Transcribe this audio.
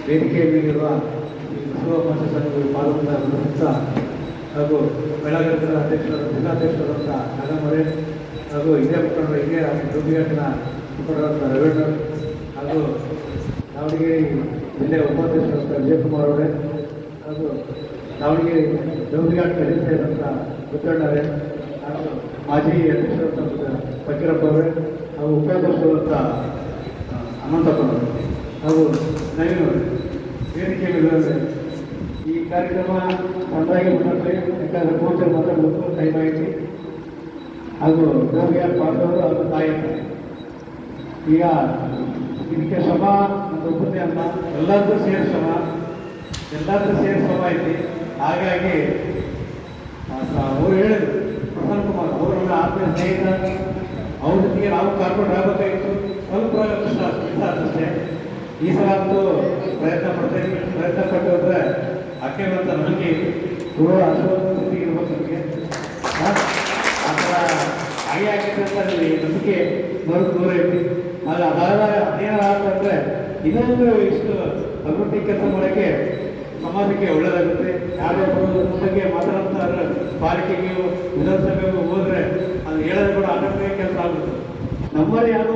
ವೇದಿಕೆಯ ಮೇಲಿರುವ ವಿಶ್ವ ಮಹಿಳಾ ಸಂಘದ ಪಾಲ್ಗೊಂಡ ಹಾಗೂ ಬೆಳಗಾವಿ ಅಧ್ಯಕ್ಷರಾದ ಜಿಲ್ಲಾಧ್ಯಕ್ಷರಾದಂಥ ನಾಗಮರೆ ಹಾಗೂ ಹಿರಿಯ ಮುಖಂಡರು ಹಿರಿಯ ದುರ್ಗಿಘಟನ ಮುಖಂಡರಾದ ರವೀಂದ್ರ ಹಾಗೂ ದಾವಣಗೆರೆ ಜಿಲ್ಲೆಯ ಉಪಾಧ್ಯಕ್ಷರಾದ ವಿಜಯಕುಮಾರ್ ಅವರೇ ಹಾಗೂ ದಾವಣಗೆರೆ ದುರ್ಗಿಘಾಟ ಕಲಿಸಿದಂಥ ಮುಖಂಡರೇ ಹಾಗೂ ಮಾಜಿ ಅಧ್ಯಕ್ಷರಾದಂಥ ಫಕೀರಪ್ಪ ಅವರೇ ಹಾಗೂ ಉಪಾಧ್ಯಕ್ಷರಾದಂಥ ಅನಂತಪ್ಪನವರು ಹಾಗೂ ನವೀನವರು ವೇದಿಕೆ ಮೇಲೆ ಈ ಕಾರ್ಯಕ್ರಮ ಸಣ್ಣದಾಗಿ ಮುನ್ನಡೆ ಯಾಕಂದರೆ ಕೋಚರ್ ಮಾತಾಡಬೇಕು ಟೈಮ್ ಆಯಿತು ಹಾಗೂ ನಮಗೆ ಪಾಠವರು ಹಾಗೂ ತಾಯಿಯರು ಈಗ ಇದಕ್ಕೆ ಶ್ರಮ ಒಪ್ಪುತ್ತೆ ಅಂತ ಎಲ್ಲರಿಗೂ ಸೇರಿ ಶ್ರಮ ಐತಿ. ಹಾಗಾಗಿ ಅವರು ಹೇಳಿದ್ರು ಪ್ರಸನ್ನ ಕುಮಾರ್ ಅವರು ನನ್ನ ಆತ್ಮೀಯ ಸ್ನೇಹಿತ, ಅವ್ರ ಜೊತೆಗೆ ನಾವು ಕರ್ಕೊಂಡು ಆಗಬೇಕಾಗಿತ್ತು. ಸ್ವಲ್ಪ ಕಷ್ಟ ಅಷ್ಟೇ. ಈ ಸಲ ಅಂತೂ ಪ್ರಯತ್ನ ಪಟ್ಟು ಹೋದ್ರೆ ಅಕ್ಕೆ ಬಂತ ನನಗೆ ಕೂಡ ಅಷ್ಟೊಂದು ಇರ್ಬೇಕು ನಮಗೆ ಆ ಥರ ಹಾಗೆ ಆಗಿದೆ ಅಂತ ನಂಬಿಕೆ ದೂರ ಐತಿ. ಆದರೆ ಅದೇನಾಗ್ತಂದ್ರೆ ಇನ್ನೊಂದು ಇಷ್ಟು ಅಭಿವೃದ್ಧಿ ಕೆಲಸ ಮಾಡೋಕ್ಕೆ ಸಮಾಜಕ್ಕೆ ಒಳ್ಳೆಯದಾಗುತ್ತೆ. ಯಾರೋ ಬಗ್ಗೆ ಮಾತಾಡ್ತಾರೆ ಪಾಲಿಕೆಗೂ ವಿಧಾನಸಭೆಗೂ ಹೋದ್ರೆ ಅದು ಹೇಳೋದು ಕೂಡ ಆಟೋಮೇಟಿಕ್ ಕೆಲಸ ಆಗುತ್ತೆ. ನಮ್ಮಲ್ಲಿ ಯಾರೋ